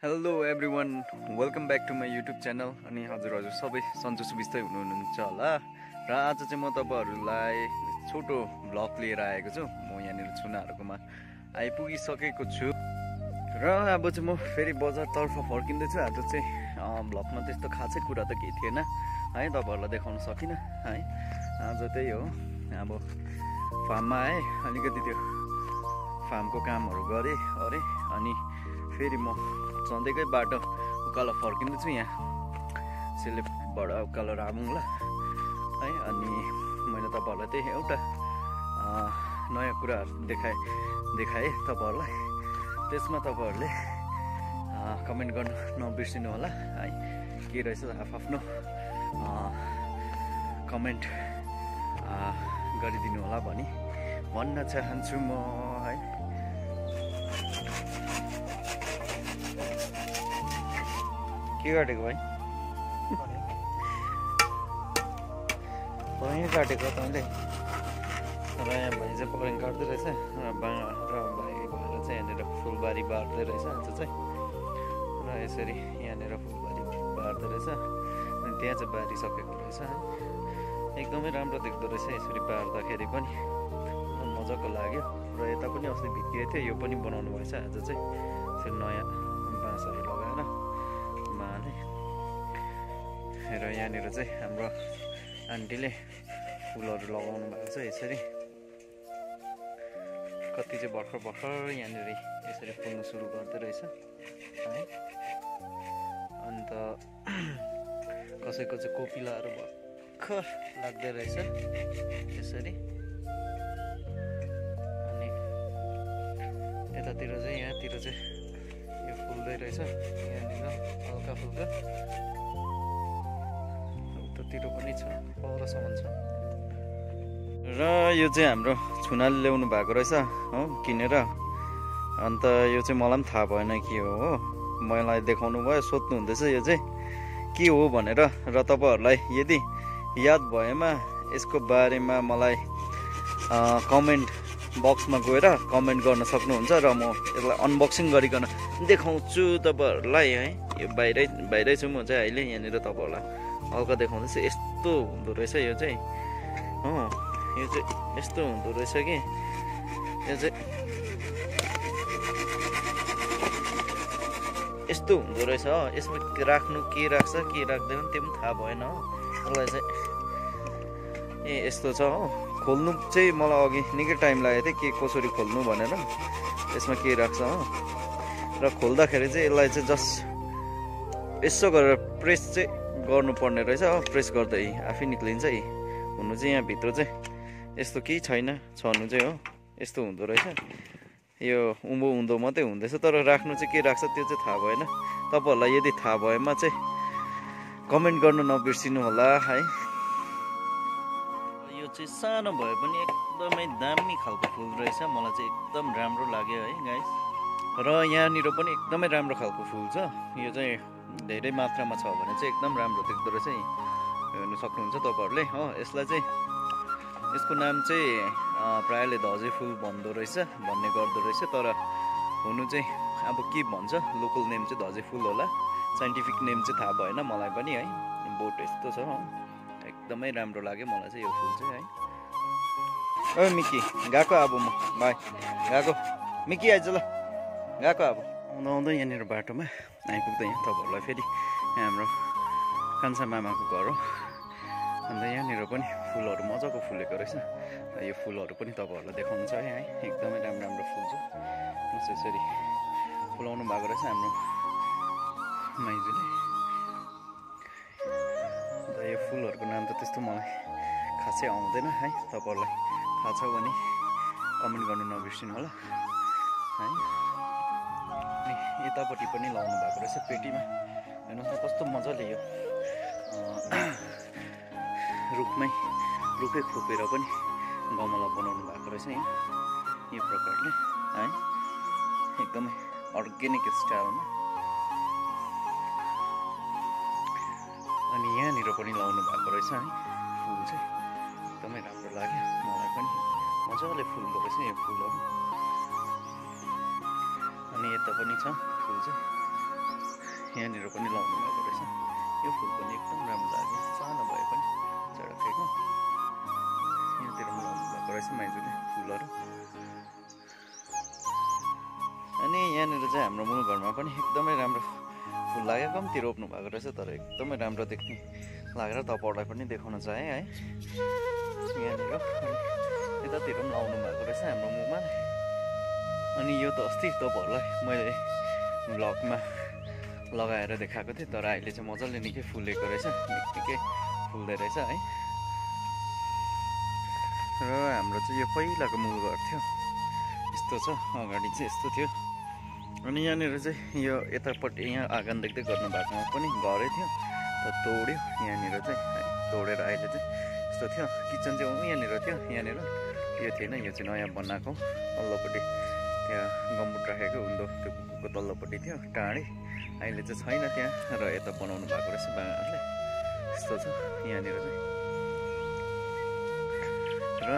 Hello everyone welcome back to my YouTube channel. अनि हजुर सबै सन्चो सुबिस्तै हुनुहुन्छ होला। र आज चाहिँ म तपाईँहरूलाई छोटो भ्लग लिएर आएको छु। म यहाँनिर छुनाहरूकोमा आइपुगिसकेको छु र अब चाहिँ म फेरि बजारतर्फ फर्किँदैछु। आज चाहिँ भ्लगमा त्यस्तो खासै कुरा त केही थिएन है, तपाईँहरूलाई देखाउन सकिनँ है। आज त्यही हो, अब फार्ममा आएँ, अलिकति त्यो फार्मको कामहरू गरेँ अरे, अनि फेरि म सधैँकै बाटो उकालो फर्किँदैछु यहाँ सिलेपबाट उकालो रामुङला है। अनि मैले तपाईँहरूलाई त्यही एउटा नयाँ कुराहरू देखाएँ तपाईँहरूलाई। त्यसमा तपाईँहरूले कमेन्ट गर्न नबिर्सिनु होला है। के रहेछ आफ्नो कमेन्ट गरिदिनु होला भन्न चाहन्छु म है। के काटेको भाइ? परेङ काटेको तैँले? र यहाँ भाइ चाहिँ परेङ काट्दै रहेछ र भाइ भएर चाहिँ यहाँनिर फुलबारी बार्दै रहेछ आज चाहिँ। र यसरी यहाँनिर फुलबारी बार्दै रहेछ, अनि त्यहाँ चाहिँ बारिसकेको रहेछ है। एकदमै राम्रो देख्दो रहेछ यसरी बार्दाखेरि पनि, मजाको लाग्यो। र यता पनि अस्ति भित्रिएको थियो, यो पनि बनाउनु भएछ आज चाहिँ। यसरी नयाँ बाँसहरू लगाएर माले। र यहाँनिर चाहिँ हाम्रो आन्टीले फुलहरू लगाउनु भएको छ यसरी। कति चाहिँ भर्खर यहाँनिर यसरी फुल्नु सुरु गर्दै रहेछ है। अन्त कसैको चाहिँ कोपिलाहरू भर्खर लाग्दै रहेछ यसरी। अनि यतातिर चाहिँ यहाँतिर चाहिँ यो फुल्दै रहेछ यहाँनिर हल्का फुल्का। उतातिर पनि छ, परसम्म छ। र यो चाहिँ हाम्रो छुनाले ल्याउनु भएको रहेछ हो किनेर। अन्त यो चाहिँ मलाई पनि थाहा भएन के हो, मलाई देखाउनु भयो, सोध्नु हुँदैछ यो चाहिँ के हो भनेर। र तपाईँहरूलाई यदि याद भएमा यसको बारेमा मलाई कमेन्ट बक्समा गएर कमेन्ट गर्न सक्नुहुन्छ र म यसलाई अनबक्सिङ गरिकन देखाउँछु तपाईँहरूलाई है। यो बाहिरै छु म चाहिँ अहिले यहाँनिर, तपाईँहरूलाई हल्का देखाउँदैछु। यस्तो हुँदो रहेछ यो चाहिँ हो, यो चाहिँ यस्तो हुँदो रहेछ कि यो चाहिँ यस्तो हुँदो रहेछ हो। यसमा राख्नु के राख्छ के राख्दैन त्यो पनि थाहा भएन हो। यसलाई चाहिँ यस्तो छ हो। खोल्नु चाहिँ मलाई अघि निकै टाइम लागेको थियो, के कसरी खोल्नु भनेर, यसमा के राख्छ हो। र खोल्दाखेरि चाहिँ यसलाई चाहिँ जस्ट यसो गरेर प्रेस चाहिँ गर्नुपर्ने रहेछ हो। प्रेस गर्दै आफै निक्लिन्छ है। हुनु चाहिँ यहाँभित्र चाहिँ यस्तो केही छैन, छनु चाहिँ हो यस्तो हुँदो रहेछ। यो उँभो मात्रै हुँदैछ, तर राख्नु चाहिँ के राख्छ त्यो चाहिँ थाहा भएन। तपाईँहरूलाई यदि थाहा भएमा चाहिँ कमेन्ट गर्न नबिर्सिनु होला है। यो चाहिँ सानो भए पनि एकदमै दामी खालको फुल रहेछ, मलाई चाहिँ एकदम राम्रो लाग्यो है गाइस। र यहाँनिर पनि एकदमै राम्रो खालको फुल छ। यो चाहिँ धेरै मात्रामा छ भने चाहिँ एकदम राम्रो देख्दो रहेछ। हेर्नु सक्नुहुन्छ तपाईँहरूले हो। यसलाई चाहिँ यसको नाम चाहिँ प्रायःले धजे फुल भन्ने गर्दो रहेछ। तर हुनु चाहिँ अब के भन्छ, लोकल नेम चाहिँ धजे फुल होला, साइन्टिफिक नेम चाहिँ थाहा भएन मलाई पनि है। बोट यस्तो छ हो, एकदमै राम्रो लाग्यो मलाई चाहिँ यो फुल चाहिँ है। ओ मिकी गएको, अब म बाई गएको। मिकी आइज ल, गएको अब। आउँदा यहाँनिर बाटोमा आइपुग्दा यहाँ तपाईँहरूलाई फेरि यहाँ हाम्रो कान्छा मामाको घर हो। अन्त यहाँनिर पनि फुलहरू मजाको फुलेको रहेछ। र यो फुलहरू पनि तपाईँहरूलाई देखाउनु छ है। एकदमै राम्रो फुल छ, यसरी फुलाउनु भएको रहेछ हाम्रो माइजूले। अन्त यो फुलहरूको नाम त त्यस्तो मलाई खासै आउँदैन है। तपाईँहरूलाई थाहा छ भने कमेन्ट गर्नु नबिर्सिनु होला है। अनि यतापट्टि पनि लाउनु भएको रहेछ पेटीमा। हेर्नुहोस् न कस्तो मजाले यो रुखै खोपेर पनि गमला बनाउनु भएको रहेछ यहाँ, यो प्रकारले है। एकदमै अर्ग्यानिक स्टाइलमा। अनि यहाँनिर पनि लाउनु भएको रहेछ है फुल चाहिँ, एकदमै राम्रो लाग्यो मलाई पनि। मजाले फुल्दो रहेछ यो फुलहरू। अनि यता पनि छ फुल चाहिँ। यहाँनिर पनि लाउनु भएको रहेछ। यो फुल पनि एकदम राम्रो लाग्यो, सानो भए पनि चढकेको। यहाँतिर पनि लाउनु भएको रहेछ माइजूले फुलहरू। अनि यहाँनिर चाहिँ हाम्रो मूल घरमा पनि एकदमै राम्रो फुल लाग्यो, कम्ती रोप्नु भएको रहेछ तर एकदमै राम्रो देख्ने लागेर तपाईँहरूलाई पनि देखाउन चाहेँ है। यहाँनिर यतातिर पनि लाउनु भएको रहेछ हाम्रो मुखमा। अनि यो त अस्ति तपाईँहरूलाई मैले भ्लगमा लगाएर देखाएको थिएँ, तर अहिले चाहिँ मजाले निकै फुलेको रहेछ, निकै फुल्दै रहेछ है। र हाम्रो चाहिँ यो पहिलाको मूल घर थियो, यस्तो छ, अगाडि चाहिँ यस्तो थियो। अनि यहाँनिर चाहिँ यो यतापट्टि यहाँ आँगन देख्दै गर्नु भएकोमा पनि घरै थियो, तर तोड्यो यहाँनिर चाहिँ है, तोडेर अहिले चाहिँ यस्तो थियो। किचन चाहिँ यहाँनिर थियो, यहाँनिर यो थिएन, यो चाहिँ नयाँ बनाएको। तल्लोपट्टि त्यहाँ गम्बुट राखेको हुँदो त्यो कुकुरको तल्लोपट्टि थियो टाढै, अहिले चाहिँ छैन त्यहाँ, र यता बनाउनु भएको रहेछ बाबाहरूले। यस्तो छ यहाँनिर चाहिँ। र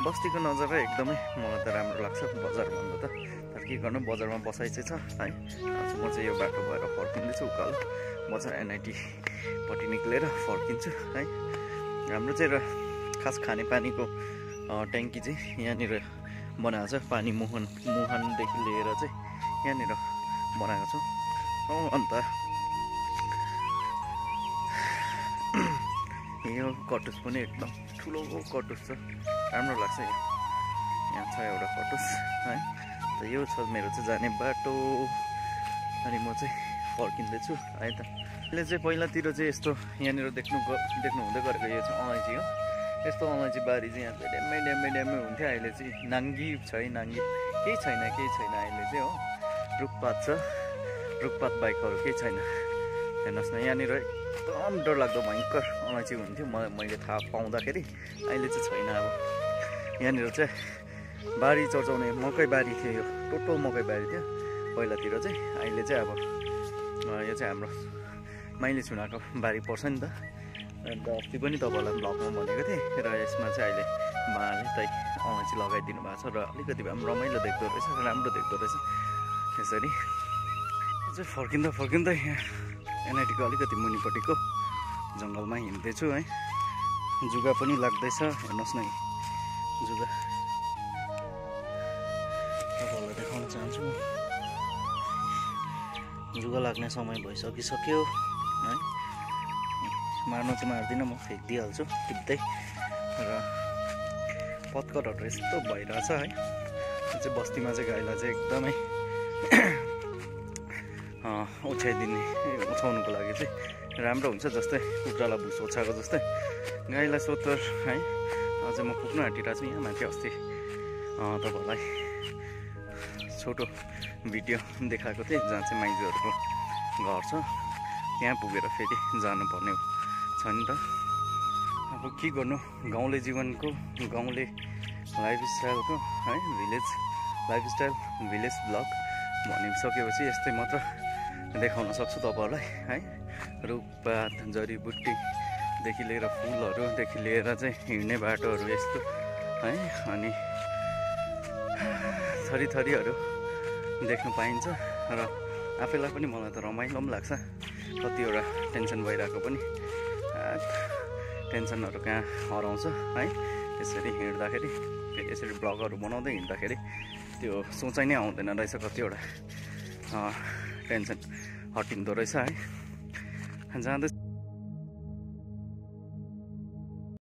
बस्तीको नजारा एकदमै मलाई त राम्रो लाग्छ बजारभन्दा त, तर के गर्नु बजारमा बसाइ चाहिँ छ है। आज म चाहिँ यो बाटो भएर फर्किँदैछु उकालो, बजार NIT पट्टि निक्लेर फर्किन्छु है। हाम्रो चाहिँ र खास खानेपानीको ट्याङ्की चाहिँ यहाँनिर बनाएको छ, पानी मुहानदेखि लिएर चाहिँ यहाँनिर बनाएको छु। अन्त यो कटुस पनि एकदम ठुलो कटुस छ, राम्रो लाग्छ। यहाँ छ एउटा कटुस है। त यो छ मेरो चाहिँ जाने बाटो, अनि म चाहिँ फर्किँदैछु है त। अहिले चाहिँ पहिलातिर चाहिँ यस्तो यहाँनिर देख्नु हुँदै गरेको यो चाहिँ अलैँची हो। यस्तो अलैँची बारी चाहिँ यहाँ ड्यामै हुन्थ्यो, अहिले चाहिँ नाङ्गी केही छैन अहिले चाहिँ हो। रुखपात छ, रुखपात बाहेक अरू केही छैन। हेर्नुहोस् न, यहाँनिर एकदम डरलाग्दो भयङ्कर अलैँची हुन्थ्यो मैले थाहा पाउँदाखेरि, अहिले चाहिँ छैन। अब यहाँनिर चाहिँ बारी चर्चाउने मकै बारी थियो, यो टोटल मकै बारी थियो पहिलातिर चाहिँ। अहिले चाहिँ अब यो चाहिँ हाम्रो माइली छुनाको बारी पर्छ नि त। अन्त अस्ति पनि तपाईँहरूलाई भ्लगमा भनेको थिएँ, र यसमा चाहिँ अहिले बाले चाहिँ अलैँची लगाइदिनु भएको छ, र अलिकति भए पनि रमाइलो देख्दो रहेछ, राम्रो देख्दो रहेछ। यसरी चाहिँ फर्किँदा यहाँ NIT को अलिकति मुनिपट्टिको जङ्गलमा हिँड्दैछु है। जुगा पनि लाग्दैछ, हेर्नुहोस् न जुगा तपाईँहरूलाई देखाउन चाहन्छु। जुगा लाग्ने समय भइसकिसक्यो है। मार्नु चाहिँ मार्दिनँ, म फ्याँकिदिइहाल्छु टिप्दै। र पत्करहरू यस्तो भइरहेछ है। चाहिँ बस्तीमा चाहिँ गाईलाई चाहिँ एकदमै उछाउनुको लागि चाहिँ राम्रो हुन्छ, जस्तै कुखुरालाई भुस ओछाएको जस्तै गाईलाई सोत्तर है। अझ म पुग्न आँटिरहेको छु यहाँ माथि। अस्ति तपाईँहरूलाई छोटो भिडियो देखाएको थिएँ जहाँ चाहिँ माइजूहरूको घर छ, त्यहाँ पुगेर फेरि जानुपर्ने छ नि त। अब के गर्नु, गाउँले जीवनको, गाउँले लाइफस्टाइलको है, भिलेज लाइफस्टाइल, भिलेज ब्लग भनिसकेपछि यस्तै मात्र देखाउन सक्छु तपाईँहरूलाई है। रुखपात, जडीबुटीदेखि लिएर फुलहरूदेखि लिएर चाहिँ हिँड्ने बाटोहरू यस्तो है, अनि थरीथरीहरू देख्नु पाइन्छ। र आफैलाई पनि मलाई त रमाइलो पनि लाग्छ। कतिवटा टेन्सन भइरहेको पनि टेन्सनहरू कहाँ हराउँछ है, यसरी हिँड्दाखेरि, फेरि यसरी ब्लगहरू बनाउँदै हिँड्दाखेरि त्यो सोचाइ नै आउँदैन रहेछ, कतिवटा टेन्सन हटिँदो रहेछ है। जाँदै